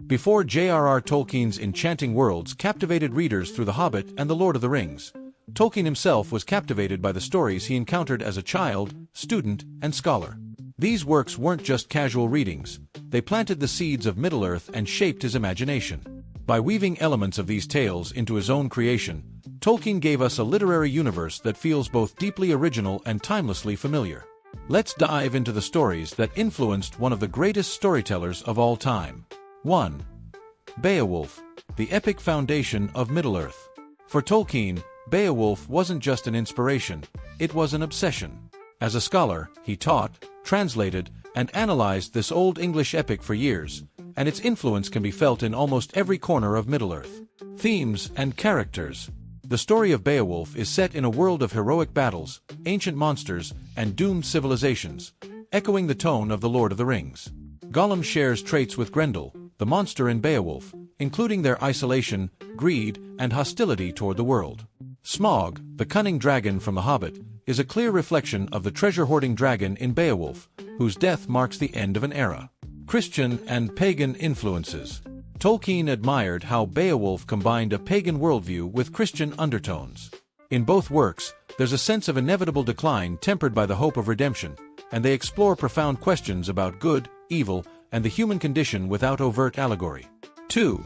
Before J.R.R. Tolkien's enchanting worlds captivated readers through The Hobbit and The Lord of the Rings, Tolkien himself was captivated by the stories he encountered as a child, student, and scholar. These works weren't just casual readings, they planted the seeds of Middle-earth and shaped his imagination. By weaving elements of these tales into his own creation, Tolkien gave us a literary universe that feels both deeply original and timelessly familiar. Let's dive into the stories that influenced one of the greatest storytellers of all time. 1. Beowulf, the epic foundation of Middle-earth. For Tolkien, Beowulf wasn't just an inspiration, it was an obsession. As a scholar, he taught, translated, and analyzed this Old English epic for years, and its influence can be felt in almost every corner of Middle-earth. Themes and characters. The story of Beowulf is set in a world of heroic battles, ancient monsters, and doomed civilizations, echoing the tone of The Lord of the Rings. Gollum shares traits with Grendel, the monster in Beowulf, including their isolation, greed, and hostility toward the world. Smaug, the cunning dragon from The Hobbit, is a clear reflection of the treasure-hoarding dragon in Beowulf, whose death marks the end of an era. Christian and pagan influences. Tolkien admired how Beowulf combined a pagan worldview with Christian undertones. In both works, there's a sense of inevitable decline tempered by the hope of redemption, and they explore profound questions about good, evil, and the human condition without overt allegory. 2.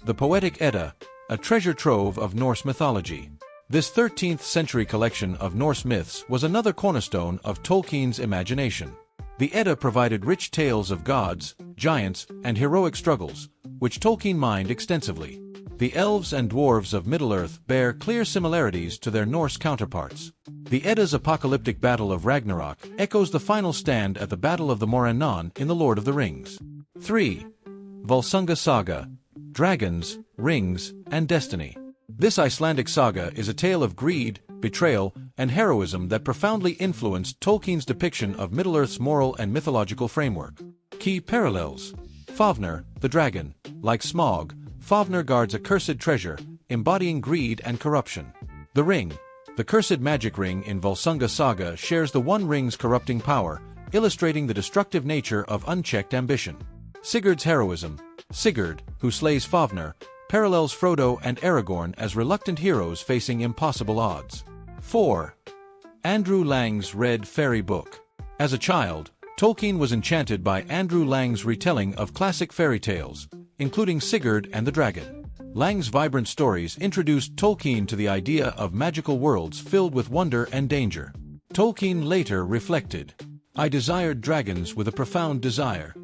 The Poetic Edda, a treasure trove of Norse mythology. This 13th-century collection of Norse myths was another cornerstone of Tolkien's imagination. The Edda provided rich tales of gods, giants, and heroic struggles, which Tolkien mined extensively. The elves and dwarves of Middle-earth bear clear similarities to their Norse counterparts. The Edda's apocalyptic battle of Ragnarok echoes the final stand at the Battle of the Morannon in The Lord of the Rings. 3. Volsunga Saga, Dragons, Rings, and Destiny. This Icelandic saga is a tale of greed, betrayal, and heroism that profoundly influenced Tolkien's depiction of Middle-earth's moral and mythological framework. Key parallels. Fafnir, the dragon. Like Smaug, Fafnir guards a cursed treasure, embodying greed and corruption. The Ring. The cursed magic ring in Volsunga Saga shares the One Ring's corrupting power, illustrating the destructive nature of unchecked ambition. Sigurd's heroism. Sigurd, who slays Fafnir, parallels Frodo and Aragorn as reluctant heroes facing impossible odds. 4. Andrew Lang's Red Fairy Book. As a child, Tolkien was enchanted by Andrew Lang's retelling of classic fairy tales, including Sigurd and the Dragon. Lang's vibrant stories introduced Tolkien to the idea of magical worlds filled with wonder and danger. Tolkien later reflected, "I desired dragons with a profound desire.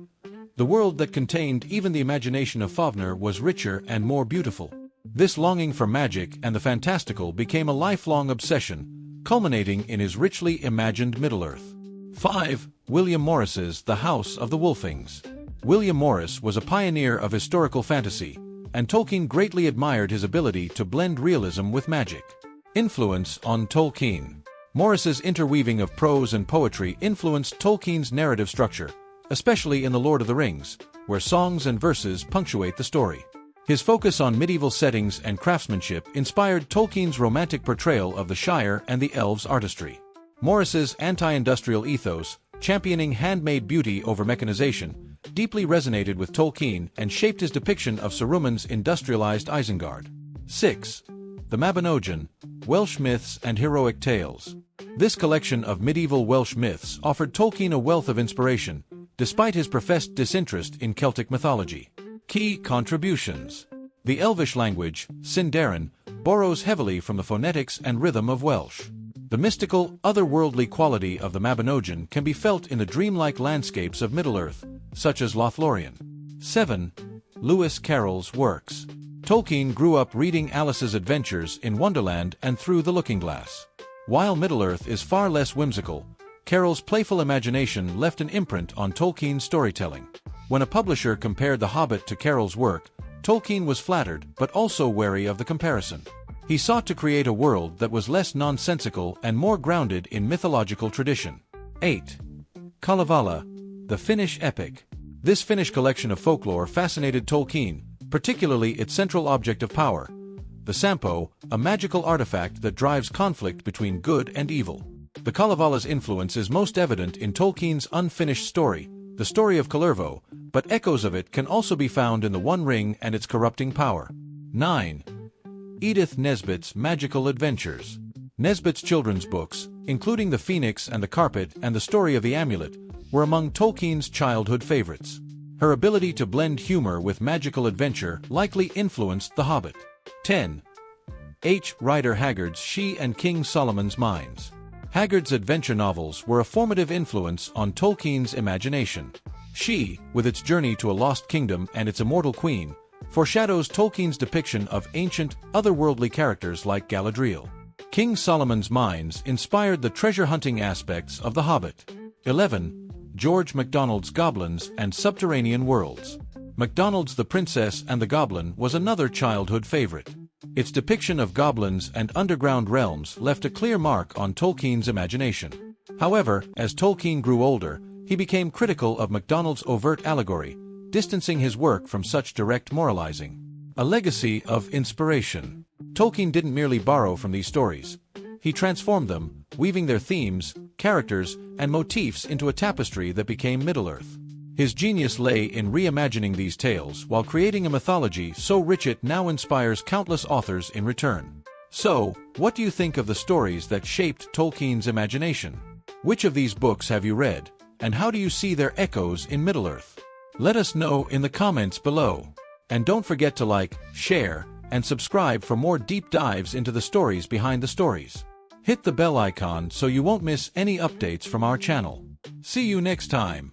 The world that contained even the imagination of Fafnir was richer and more beautiful." This longing for magic and the fantastical became a lifelong obsession, culminating in his richly imagined Middle-earth. 5. William Morris's The House of the Wolfings. William Morris was a pioneer of historical fantasy, and Tolkien greatly admired his ability to blend realism with magic. Influence on Tolkien. Morris's interweaving of prose and poetry influenced Tolkien's narrative structure, especially in The Lord of the Rings, where songs and verses punctuate the story. His focus on medieval settings and craftsmanship inspired Tolkien's romantic portrayal of the Shire and the elves' artistry. Morris's anti-industrial ethos, championing handmade beauty over mechanization, deeply resonated with Tolkien and shaped his depiction of Saruman's industrialized Isengard. 6. The Mabinogion, Welsh Myths and Heroic Tales. This collection of medieval Welsh myths offered Tolkien a wealth of inspiration, despite his professed disinterest in Celtic mythology. Key contributions. The Elvish language, Sindarin, borrows heavily from the phonetics and rhythm of Welsh. The mystical, otherworldly quality of the Mabinogion can be felt in the dreamlike landscapes of Middle-earth, such as Lothlorien. 7. Lewis Carroll's works. Tolkien grew up reading Alice's Adventures in Wonderland and Through the Looking Glass. While Middle-earth is far less whimsical, Carroll's playful imagination left an imprint on Tolkien's storytelling. When a publisher compared The Hobbit to Carroll's work, Tolkien was flattered but also wary of the comparison. He sought to create a world that was less nonsensical and more grounded in mythological tradition. 8. Kalevala, the Finnish epic. This Finnish collection of folklore fascinated Tolkien, particularly its central object of power, the Sampo, a magical artifact that drives conflict between good and evil. The Kalevala's influence is most evident in Tolkien's unfinished story, the story of Kullervo, but echoes of it can also be found in The One Ring and its corrupting power. 9. Edith Nesbit's Magical Adventures. Nesbit's children's books, including The Phoenix and the Carpet and The Story of the Amulet, were among Tolkien's childhood favorites. Her ability to blend humor with magical adventure likely influenced The Hobbit. 10. H. Rider Haggard's She and King Solomon's Mines. Haggard's adventure novels were a formative influence on Tolkien's imagination. She, with its journey to a lost kingdom and its immortal queen, foreshadows Tolkien's depiction of ancient, otherworldly characters like Galadriel. King Solomon's Mines inspired the treasure-hunting aspects of The Hobbit. 11. George MacDonald's Goblins and Subterranean Worlds. MacDonald's The Princess and the Goblin was another childhood favorite. Its depiction of goblins and underground realms left a clear mark on Tolkien's imagination. However, as Tolkien grew older, he became critical of MacDonald's overt allegory, distancing his work from such direct moralizing. A legacy of inspiration. Tolkien didn't merely borrow from these stories. He transformed them, weaving their themes, characters, and motifs into a tapestry that became Middle-earth. His genius lay in reimagining these tales while creating a mythology so rich it now inspires countless authors in return. So, what do you think of the stories that shaped Tolkien's imagination? Which of these books have you read, and how do you see their echoes in Middle-earth? Let us know in the comments below. And don't forget to like, share, and subscribe for more deep dives into the stories behind the stories. Hit the bell icon so you won't miss any updates from our channel. See you next time.